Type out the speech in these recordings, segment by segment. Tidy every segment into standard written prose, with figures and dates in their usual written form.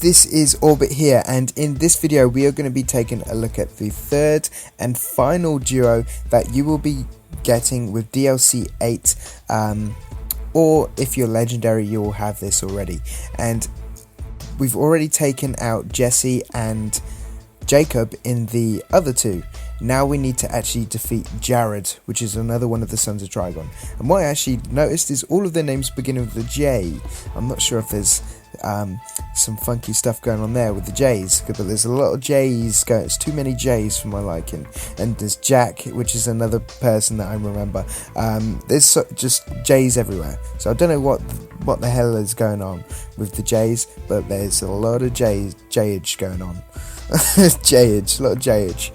this is Orbit here, and in this video we are going to be taking a look at the third and final duo that you will be getting with DLC 8, or if you're legendary you will have this already. And we've already taken out Jesse and Jacob in the other two. Now we need to actually defeat Jared, which is another one of the Sons of Trigon. And what I actually noticed is all of their names begin with the J. I'm not sure if there's some funky stuff going on there with the J's, but there's a lot of J's going. It's too many J's for my liking. And there's Jack, which is another person that I remember. There's just J's everywhere. So I don't know what the hell is going on with the J's, but there's a lot of J-age going on. J-age, a lot of J-age.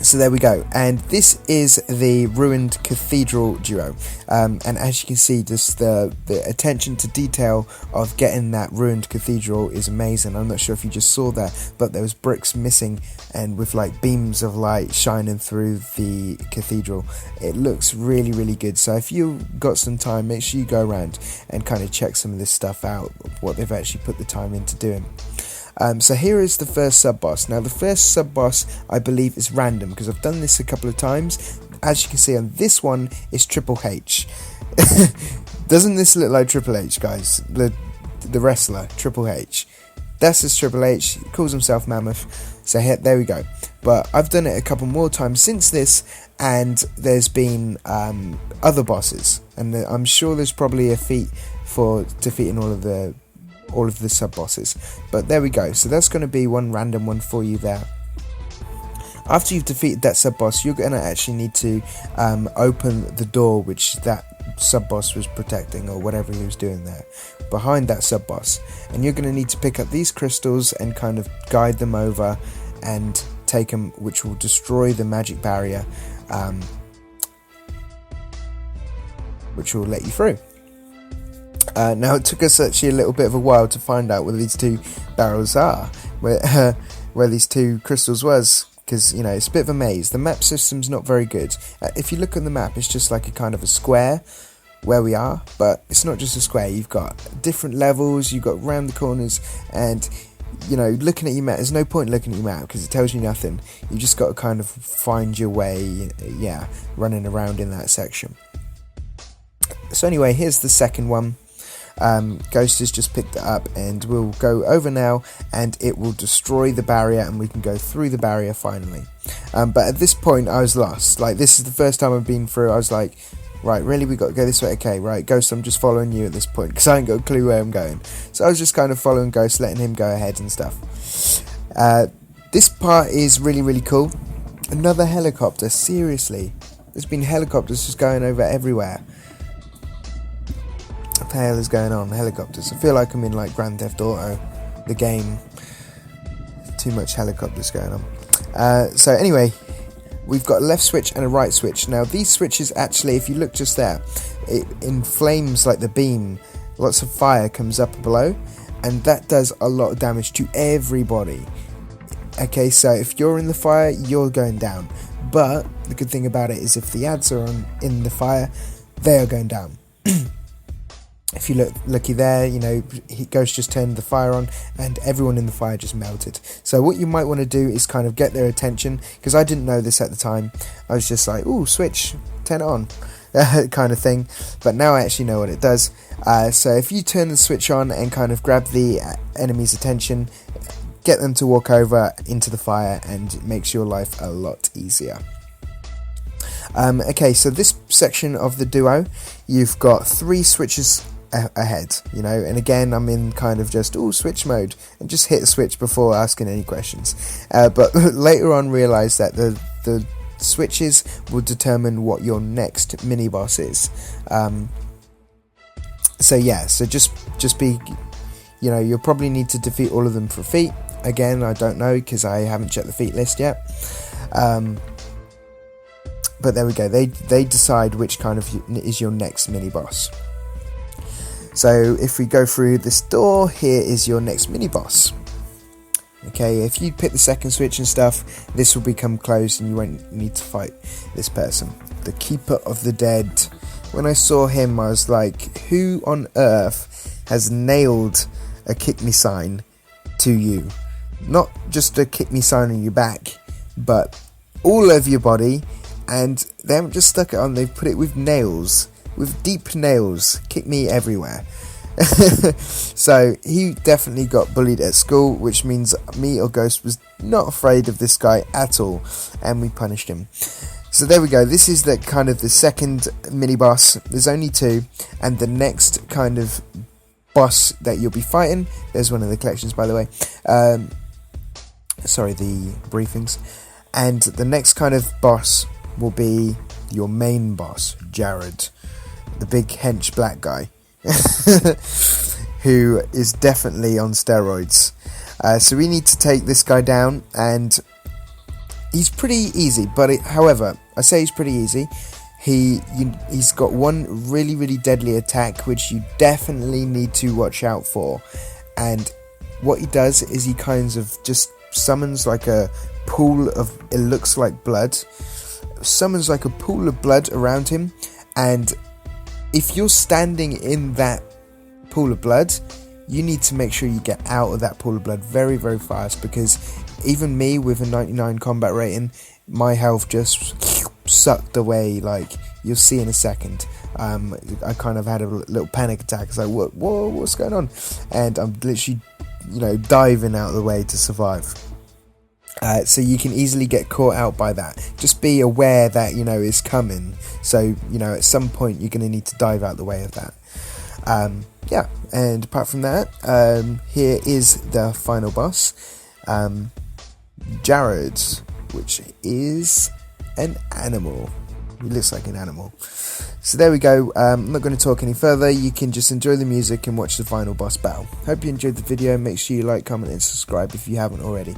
So there we go, and this is the ruined Cathedral duo, and as you can see, just the attention to detail of getting that ruined cathedral is amazing. I'm not sure if you just saw that, but there was bricks missing and with like beams of light shining through the cathedral. It looks really good. So if you got some time, make sure you go around and kind of check some of this stuff out, what they've actually put the time into doing. So here is the first sub-boss. Now the first sub-boss I believe is random because I've done this a couple of times. As you can see on this one is Triple H. Doesn't this look like Triple H, guys? The wrestler, Triple H. That's his Triple H, he calls himself Mammoth. So here, there we go. But I've done it a couple more times since this, and there's been other bosses. And I'm sure there's probably a feat for defeating all of the sub-bosses, but there we go. So that's going to be one random one for you there. After you've defeated that sub-boss, you're going to actually need to open the door which that sub-boss was protecting, or whatever he was doing there behind that sub-boss, and you're going to need to pick up these crystals and kind of guide them over and take them, which will destroy the magic barrier, which will let you through. Now it took us actually a little bit of a while to find out where these two barrels are, where these two crystals was, because you know it's a bit of a maze. The map system's not very good. If you look at the map, it's just like a kind of a square where we are, but it's not just a square. You've got different levels, you've got round the corners, and you know, looking at your map, there's no point looking at your map because it tells you nothing. You just got to kind of find your way, running around in that section. So anyway, here's the second one. Ghost has just picked it up, and we'll go over now, and it will destroy the barrier, and we can go through the barrier finally. But at this point I was lost. Like, this is the first time I've been through. I was like, right, really, we got to go this way? Okay, right, Ghost, I'm just following you at this point because I ain't got a clue where I'm going. So I was just kind of following Ghost, letting him go ahead and stuff. This part is really cool. Another helicopter, seriously, there's been helicopters just going over everywhere. What the hell is going on? Helicopters. I feel like I'm in like Grand Theft Auto, the game. Too much helicopters going on. So anyway, we've got a left switch and a right switch. Now these switches actually, if you look just there, it inflames like the beam. Lots of fire comes up below, and that does a lot of damage to everybody. Okay, so if you're in the fire, you're going down. But the good thing about it is if the ads are in the fire, they are going down. If you look lucky there, you know, Ghost just turned the fire on and everyone in the fire just melted. So what you might want to do is kind of get their attention, because I didn't know this at the time. I was just like, ooh, switch, turn it on, kind of thing. But now I actually know what it does. So if you turn the switch on and kind of grab the enemy's attention, get them to walk over into the fire, and it makes your life a lot easier. Okay, so this section of the duo, you've got 3 switches ahead, you know, and again I'm in kind of just switch mode and just hit the switch before asking any questions, but later on realize that the switches will determine what your next mini boss is. So just be, you know, you'll probably need to defeat all of them for feat. Again, I don't know because I haven't checked the feat list yet. But there we go, they decide which kind of is your next mini boss. So if we go through this door, here is your next mini boss. Okay, if you pick the second switch and stuff, this will become closed and you won't need to fight this person. The Keeper of the Dead. When I saw him, I was like, who on earth has nailed a kick me sign to you. Not just a kick me sign on your back, but all over your body, and they haven't just stuck it on, they've put it with nails, with deep nails, kick me everywhere. So he definitely got bullied at school, which means me or Ghost was not afraid of this guy at all, and we punished him. So there we go, this is the kind of the second mini boss. There's only 2, and the next kind of boss that you'll be fighting, there's one of the collections by the way, sorry, the briefings, and the next kind of boss will be your main boss, Jared, the big hench black guy. Who is definitely on steroids. So we need to take this guy down, and he's pretty easy, but however, I say he's pretty easy. He's got one really deadly attack which you definitely need to watch out for, and what he does is he kind of just summons like a pool of, it looks like blood, summons like a pool of blood around him, and if you're standing in that pool of blood, you need to make sure you get out of that pool of blood very fast, because even me with a 99 combat rating, my health just sucked away, like you'll see in a second. I kind of had a little panic attack. It's like, what's going on? And I'm literally, diving out of the way to survive. So you can easily get caught out by that. Just be aware that, it's coming. So, at some point you're going to need to dive out the way of that. Yeah, and apart from that, here is the final boss, Jared, which is an animal. He looks like an animal. So there we go. I'm not going to talk any further. You can just enjoy the music and watch the final boss battle. Hope you enjoyed the video. Make sure you like, comment and subscribe if you haven't already.